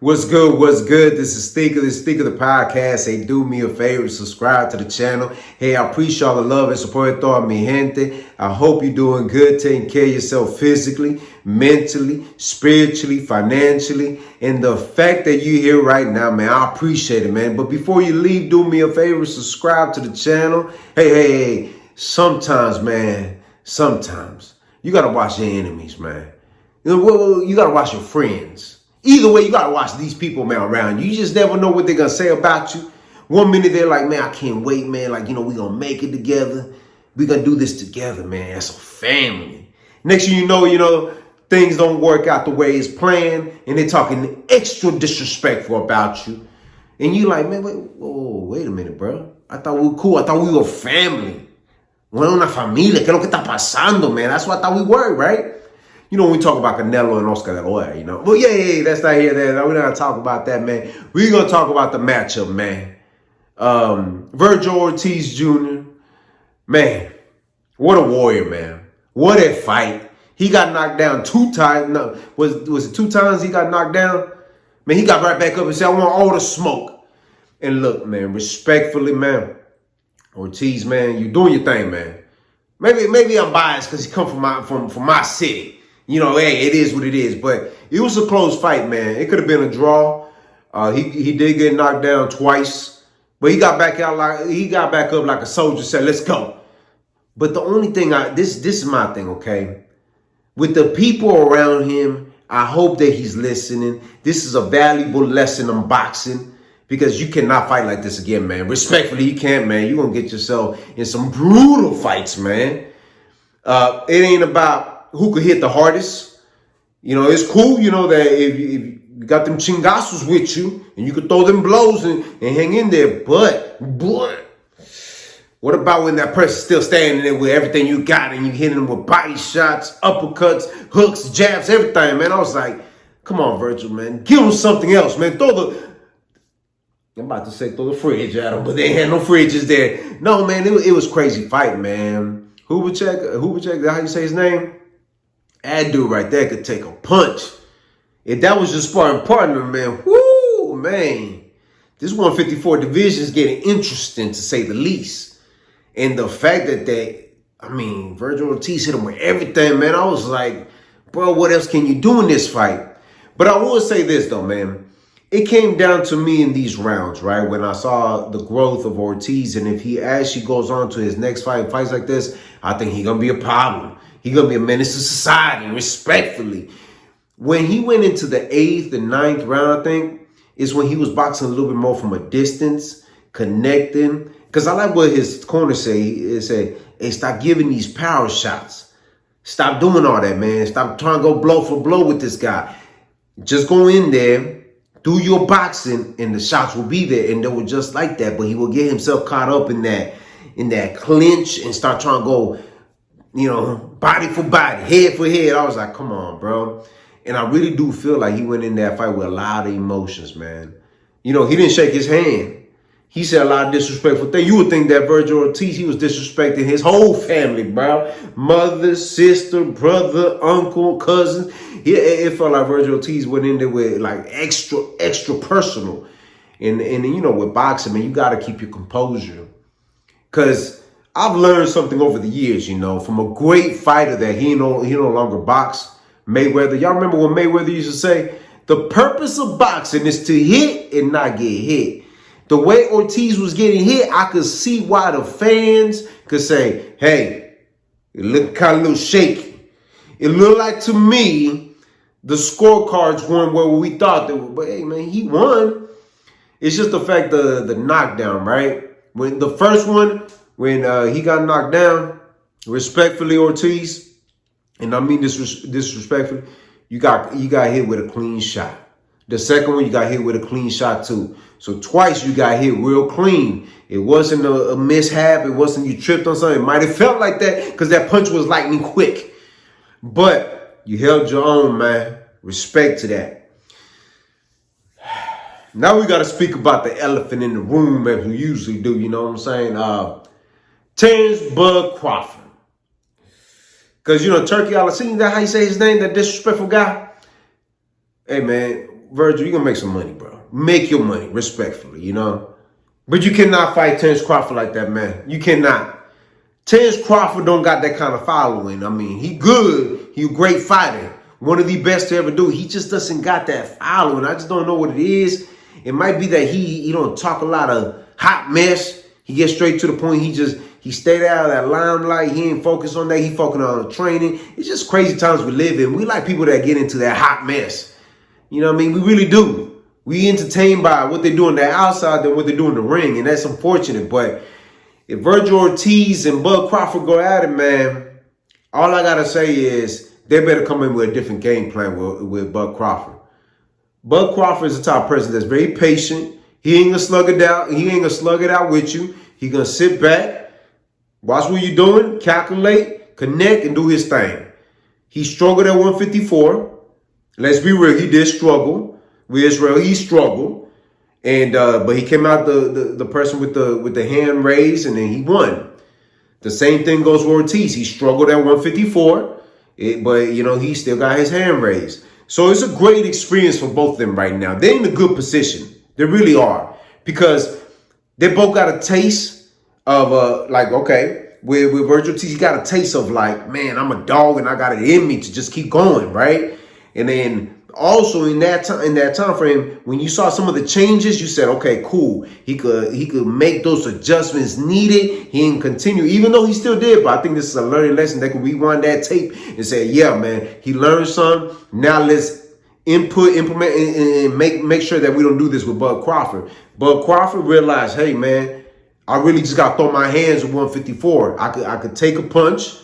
What's good? What's good? This is Stinker, the podcast. Hey, do me a favor, subscribe to the channel. Hey, I appreciate all the love and support toda mi gente. I hope you're doing good, taking care of yourself physically, mentally, spiritually, financially. And the fact that you're here right now, man, I appreciate it, man. But before you leave, do me a favor, subscribe to the channel. Hey, sometimes, man, you got to watch your enemies, man. You got to watch your friends. Either way, you got to watch these people, man, around you. You just never know what they're going to say about you. One minute, they're like, man, I can't wait, man. Like, we're going to make it together. We're going to do this together, man. As a family. Next thing you know, things don't work out the way it's planned. And they're talking extra disrespectful about you. And you like, man, wait a minute, bro. I thought we were cool. I thought we were family. We're una familia. ¿Qué es lo que está pasando, man? That's what I thought we were, right? You know, when we talk about Canelo and Oscar De La Hoya, you know. Well, yeah, that's not here. We're not going to talk about that, man. We're going to talk about the matchup, man. Vergil Ortiz Jr., man, what a warrior, man. What a fight. He got knocked down 2 times. No, was it 2 times he got knocked down? Man, he got right back up and said, I want all the smoke. And look, man, respectfully, man, Ortiz, man, you doing your thing, man. Maybe I'm biased because he come from my city. You know, hey, it is what it is. But it was a close fight, man. It could have been a draw. He did get knocked down twice, but he got back up like a soldier. Said, "Let's go." But the only thing this is my thing, okay? With the people around him, I hope that he's listening. This is a valuable lesson in boxing because you cannot fight like this again, man. Respectfully, you can't, man. You're gonna get yourself in some brutal fights, man. It ain't about who could hit the hardest. You know, it's cool, you know, that if you got them chingazos with you and you could throw them blows and hang in there. But what about when that person's still standing there with everything you got and you hitting them with body shots, uppercuts, hooks, jabs, everything, man? I was like, come on, Vergil, man. Give him something else, man. I'm about to say throw the fridge at him, but they had no fridges there. No, man, it was crazy fight, man. Hubacek, how you say his name? That dude right there could take a punch. If that was your sparring partner, man, whoo, man. This 154 division is getting interesting, to say the least. And the fact that Vergil Ortiz hit him with everything, man, I was like, bro, what else can you do in this fight? But I will say this, though, man. It came down to me in these rounds, right? When I saw the growth of Ortiz, and if he actually goes on to his next fight, fights like this, I think he's going to be a problem. He's going to be a menace to society, respectfully. When he went into the 8th and 9th round, I think, is when he was boxing a little bit more from a distance, connecting. Because I like what his corner say. He said, hey, stop giving these power shots. Stop doing all that, man. Stop trying to go blow for blow with this guy. Just go in there, do your boxing, and the shots will be there. And they were just like that. But he will get himself caught up in that clinch and start trying to go, you know, body for body, head for head. I was like, come on, bro. And I really do feel like he went in that fight with a lot of emotions, man. You know, he didn't shake his hand. He said a lot of disrespectful things. You would think that Vergil Ortiz, he was disrespecting his whole family, bro. Mother, sister, brother, uncle, cousin. It felt like Vergil Ortiz went in there with like extra personal. And you know, with boxing, man, you got to keep your composure. Because I've learned something over the years, you know, from a great fighter that he no longer box, Mayweather. Y'all remember what Mayweather used to say? The purpose of boxing is to hit and not get hit. The way Ortiz was getting hit, I could see why the fans could say, hey, it looked kind of a little shaky. It looked like, to me, the scorecards weren't where we thought they were. But, hey, man, he won. It's just the fact the knockdown, right? When the first one, when he got knocked down, respectfully, Ortiz, and I mean this disrespectfully, you got hit with a clean shot. The second one, you got hit with a clean shot too. So twice you got hit real clean. It wasn't a mishap. It wasn't you tripped on something. It might have felt like that because that punch was lightning quick. But you held your own, man. Respect to that. Now we got to speak about the elephant in the room as we usually do. You know what I'm saying? Terence Crawford. Because, you know, Turkey Al-Assini, that how you say his name, that disrespectful guy? Hey, man, Vergil, you're going to make some money, bro. Make your money, respectfully, you know. But you cannot fight Terence Crawford like that, man. You cannot. Terence Crawford don't got that kind of following. I mean, he good. He a great fighter. One of the best to ever do. He just doesn't got that following. I just don't know what it is. It might be that he don't talk a lot of hot mess. He gets straight to the point. He stayed out of that limelight. He ain't focused on that. He focused on training. It's just crazy times we live in. We like people that get into that hot mess. You know what I mean? We really do. We entertained by what they do on the outside than what they do in the ring. And that's unfortunate. But if Vergil Ortiz and Bud Crawford go at it, man, all I got to say is they better come in with a different game plan with Bud Crawford. Bud Crawford is the type of person that's very patient. He ain't going to slug it out. He ain't going to slug it out with you. He going to sit back, watch what you're doing, calculate, connect, and do his thing. He struggled at 154. Let's be real. He did struggle with Israel. He struggled. And but he came out the person with the hand raised, and then he won. The same thing goes with Ortiz. He struggled at 154, but you know he still got his hand raised. So it's a great experience for both of them right now. They're in a good position. They really are, because they both got a taste of like, okay, with Vergil Ortiz, he got a taste of like, man, I'm a dog and I got it in me to just keep going, right? And then also in that time frame, when you saw some of the changes, you said, okay, cool. He could make those adjustments needed. He didn't continue, even though he still did. But I think this is a learning lesson. They could rewind that tape and say, yeah, man, he learned something. Now let's implement, and make sure that we don't do this with Bud Crawford. Bud Crawford realized, hey, man, I really just got to throw my hands at 154. I could take a punch,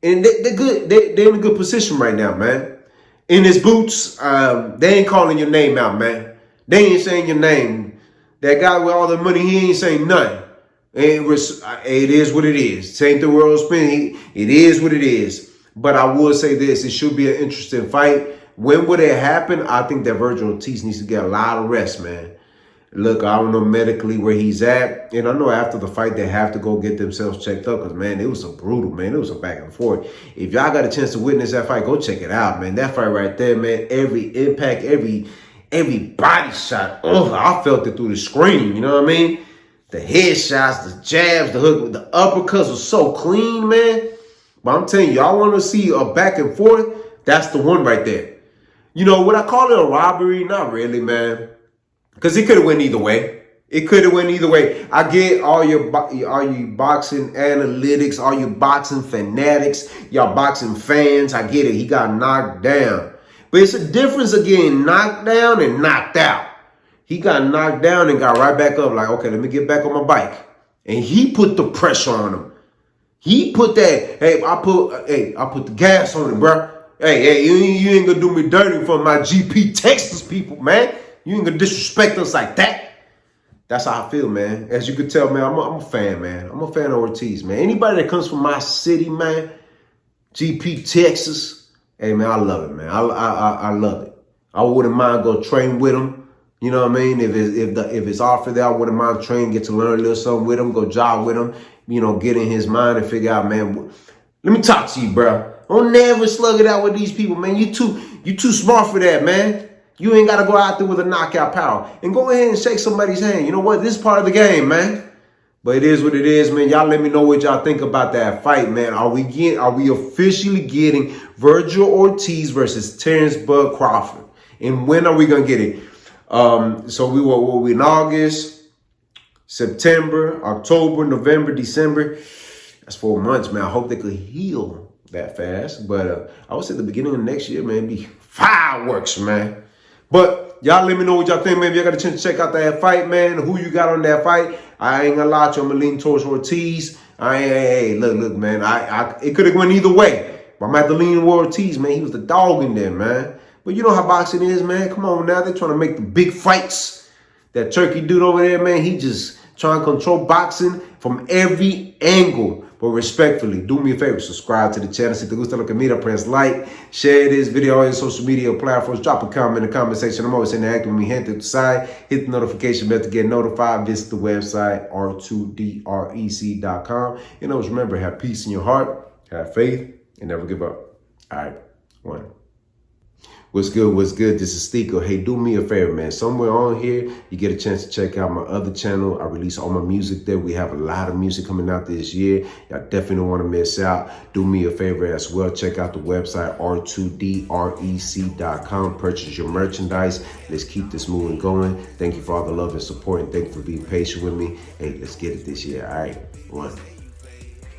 and they're good. They're in a good position right now, man. In his boots, they ain't calling your name out, man. They ain't saying your name. That guy with all the money, he ain't saying nothing. It is what it is. Same thing world spinning. It is what it is. But I will say this: it should be an interesting fight. When would it happen? I think that Vergil Ortiz needs to get a lot of rest, man. Look, I don't know medically where he's at. And I know after the fight, they have to go get themselves checked up. Because, man, it was a brutal, man. It was a back and forth. If y'all got a chance to witness that fight, go check it out, man. That fight right there, man, every impact, every body shot. Oh, I felt it through the screen. You know what I mean? The headshots, the jabs, the hook, the uppercuts was so clean, man. But I'm telling you, y'all want to see a back and forth? That's the one right there. You know, would I call it a robbery? Not really, man. Because it could have went either way. It could have went either way. I get all you boxing analytics, all you boxing fanatics, y'all boxing fans. I get it. He got knocked down. But it's a difference of getting knocked down and knocked out. He got knocked down and got right back up like, okay, let me get back on my bike. And he put the pressure on him. He put that, I put the gas on it, bro. Hey, you ain't gonna do me dirty for my GP Texas people, man. You ain't gonna disrespect us like that. That's how I feel, man. As you can tell, man, I'm a fan, man. I'm a fan of Ortiz, man. Anybody that comes from my city, man, GP Texas, hey, man, I love it, man. I love it. I wouldn't mind go train with him. You know what I mean? If it's offered there, I wouldn't mind train, get to learn a little something with him, go jog with him, you know, get in his mind and figure out, man, let me talk to you, bro. Don't never slug it out with these people, man. You too smart for that, man. You ain't got to go out there with a knockout power. And go ahead and shake somebody's hand. You know what? This is part of the game, man. But it is what it is, man. Y'all let me know what y'all think about that fight, man. Are we officially getting Vergil Ortiz versus Terence Bud Crawford? And when are we going to get it? So we were in August, September, October, November, December. That's 4 months, man. I hope they could heal that fast. But I would say the beginning of next year, man, be fireworks, man. But y'all let me know what y'all think, man. If y'all got a chance to check out that fight, man, who you got on that fight. I ain't gonna lie to you, I'm gonna lean towards Ortiz. Look, man, it could have went either way. But I'm gonna have to lean toward Ortiz, man. He was the dog in there, man. But you know how boxing is, man. Come on now, they're trying to make the big fights. That turkey dude over there, man, he just trying to control boxing from every angle. But respectfully, do me a favor, subscribe to the channel. Si te gusta lo que mira, press like, share this video on social media platforms, drop a comment in the comment section. I'm always interacting with me, gente, side. Hit the notification bell to get notified. Visit the website, r2drec.com. And always remember, have peace in your heart, have faith, and never give up. All right, one. What's good? What's good? This is Stico. Hey, do me a favor, man. Somewhere on here, you get a chance to check out my other channel. I release all my music there. We have a lot of music coming out this year. Y'all definitely don't want to miss out. Do me a favor as well. Check out the website, r2drec.com. Purchase your merchandise. Let's keep this moving going. Thank you for all the love and support, and thank you for being patient with me. Hey, let's get it this year. All right, one.